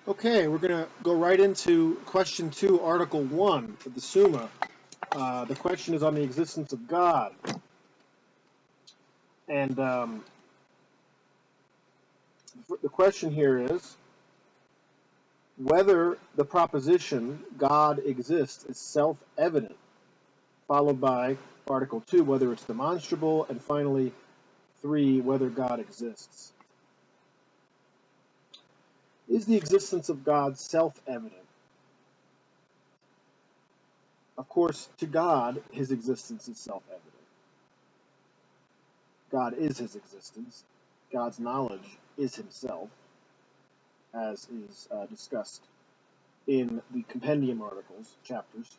Okay, we're going to go right into question 2, article 1 of the Summa. The question is on the existence of God. And the question here is whether the proposition God exists is self-evident, followed by article 2, whether it's demonstrable, and finally 3, whether God exists. Is the existence of God self-evident? Of course, to God, his existence is self-evident. God is his existence. God's knowledge is himself, as is discussed in the compendium articles, chapters.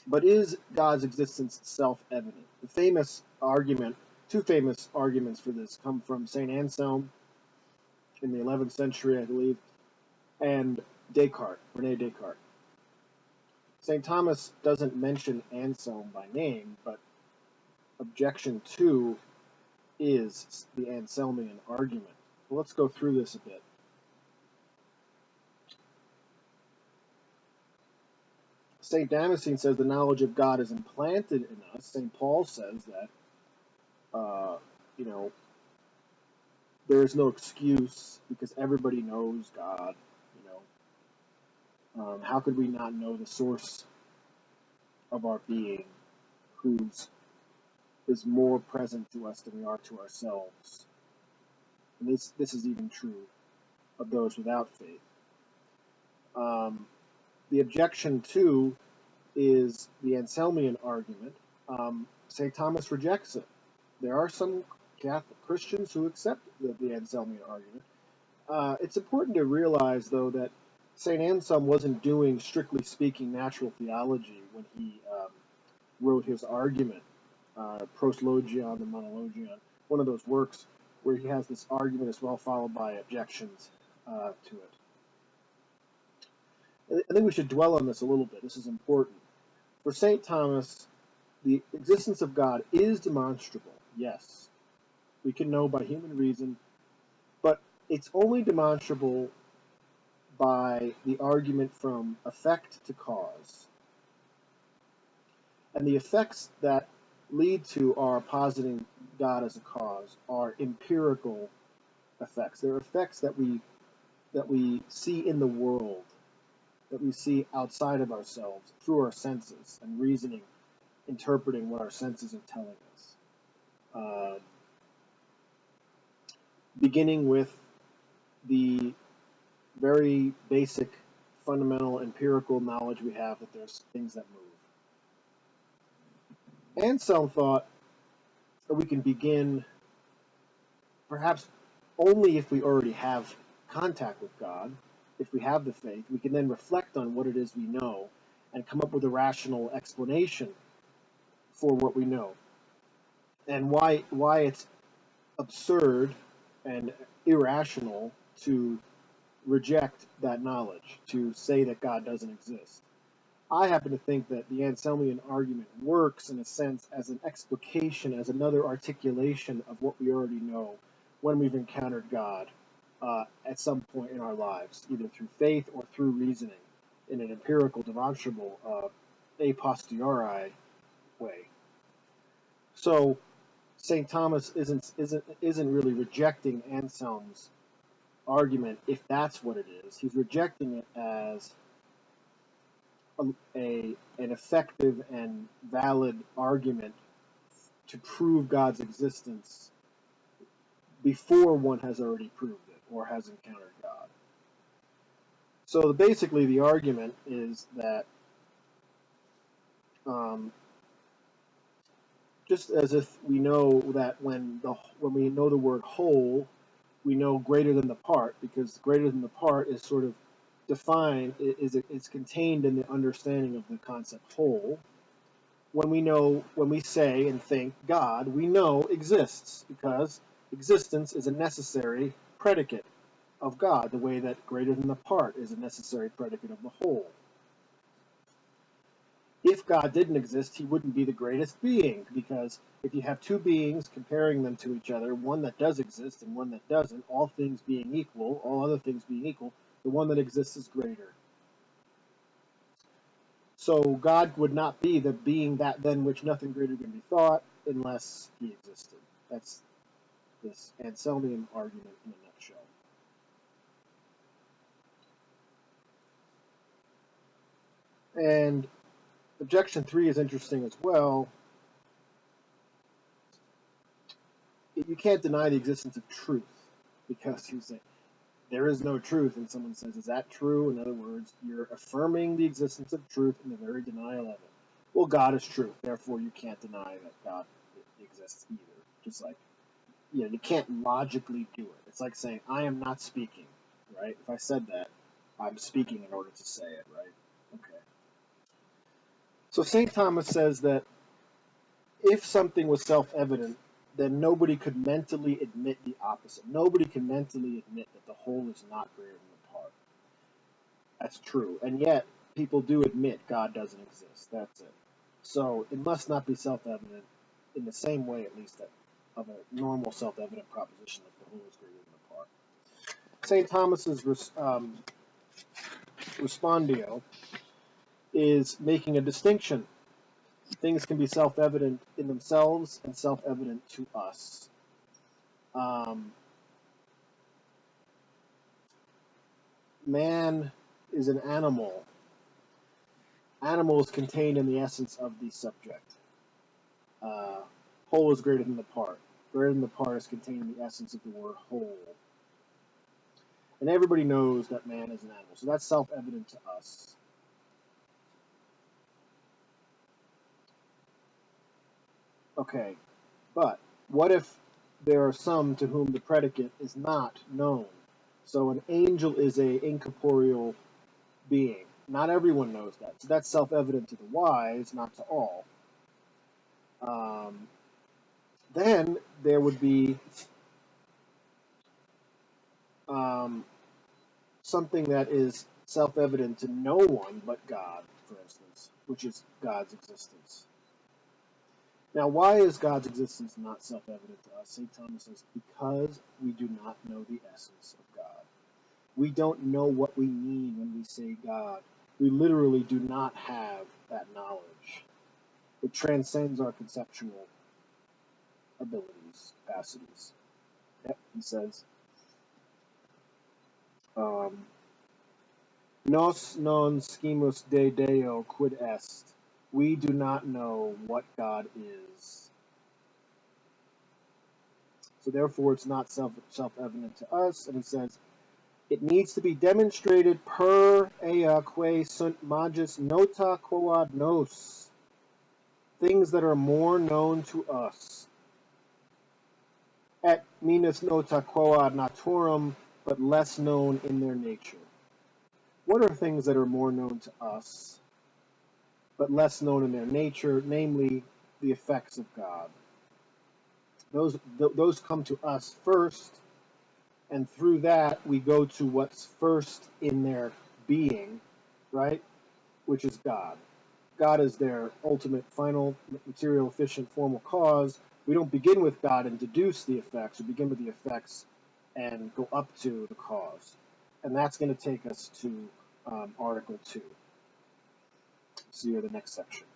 But is God's existence self-evident? The famous argument, two famous arguments for this come from St. Anselm in the 11th century, I believe, and Descartes, René Descartes. St. Thomas doesn't mention Anselm by name, but objection 2 is the Anselmian argument. Well, let's go through this a bit. St. Damascene says the knowledge of God is implanted in us. St. Paul says that, there is no excuse because everybody knows God. How could we not know the source of our being, who is more present to us than we are to ourselves? And this is even true of those without faith. The objection 2 is the Anselmian argument. St. Thomas rejects it. There are some Catholic Christians who accept the Anselmian argument. It's important to realize, though, that St. Anselm wasn't doing, strictly speaking, natural theology when he wrote his argument, Proslogion and Monologion, one of those works where he has this argument as well, followed by objections to it. I think we should dwell on this a little bit. This is important. For St. Thomas, the existence of God is demonstrable, yes. We can know by human reason, but it's only demonstrable by the argument from effect to cause. And the effects that lead to our positing God as a cause are empirical effects. They're effects that we see in the world, that we see outside of ourselves through our senses and reasoning, interpreting what our senses are telling us. Beginning with the very basic, fundamental, empirical knowledge we have that there's things that move. Anselm thought that we can begin perhaps only if we already have contact with God. If we have the faith, we can then reflect on what it is we know and come up with a rational explanation for what we know, and why it's absurd and irrational to reject that knowledge, to say that God doesn't exist. I happen to think that the Anselmian argument works, in a sense, as an explication, as another articulation of what we already know when we've encountered God at some point in our lives, either through faith or through reasoning, in an empirical, demonstrable, a posteriori way. So St. Thomas isn't really rejecting Anselm's argument if that's what it is. He's rejecting it as an effective and valid argument to prove God's existence before one has already proved it or has encountered God. So basically the argument is that just as if we know that when we know the word whole, we know greater than the part, because greater than the part is sort of defined, it's contained in the understanding of the concept whole. When we say and think God, we know exists, because existence is a necessary predicate of God, the way that greater than the part is a necessary predicate of the whole. If God didn't exist, he wouldn't be the greatest being, because if you have two beings comparing them to each other, one that does exist and one that doesn't, all things being equal, all other things being equal, The one that exists is greater. So God would not be the being that than which nothing greater can be thought unless he existed. That's this Anselmian argument in a nutshell. And objection 3 is interesting as well. You can't deny the existence of truth, because you say there is no truth, and someone says, is that true? In other words, you're affirming the existence of truth in the very denial of it. Well, God is truth, therefore you can't deny that God exists either. Just like, you can't logically do it. It's like saying, I am not speaking, right? If I said that, I'm speaking in order to say it, right? Okay. So St. Thomas says that if something was self-evident, then nobody could mentally admit the opposite. Nobody can mentally admit that the whole is not greater than the part. That's true. And yet, people do admit God doesn't exist. That's it. So it must not be self-evident in the same way, at least, that of a normal self-evident proposition that the whole is greater than the part. St. Thomas's respondio is making a distinction. Things can be self-evident in themselves and self-evident to us. Man is an animal. Animal is contained in the essence of the subject. Whole is greater than the part. Greater than the part is contained in the essence of the word whole. And everybody knows that man is an animal. So that's self-evident to us. Okay, but what if there are some to whom the predicate is not known? So an angel is a incorporeal being. Not everyone knows that. So that's self-evident to the wise, not to all. Then there would be something that is self-evident to no one but God, for instance, which is God's existence. Now, why is God's existence not self-evident to us? St. Thomas says, because we do not know the essence of God. We don't know what we mean when we say God. We literally do not have that knowledge. It transcends our conceptual abilities, capacities. Yep, he says, Nos non scimus de Deo quid est. We do not know what God is. So therefore it's not self-evident to us. And he says, it needs to be demonstrated per ea quae sunt magis nota quoad nos. Things that are more known to us. Et minus nota quoad naturam, but less known in their nature. What are things that are more known to us, but less known in their nature, namely the effects of God? Those come to us first, and through that we go to what's first in their being, right? Which is God. God is their ultimate, final, material, efficient, formal cause. We don't begin with God and deduce the effects. We begin with the effects and go up to the cause. And that's going to take us to Article 2. See you in the next section.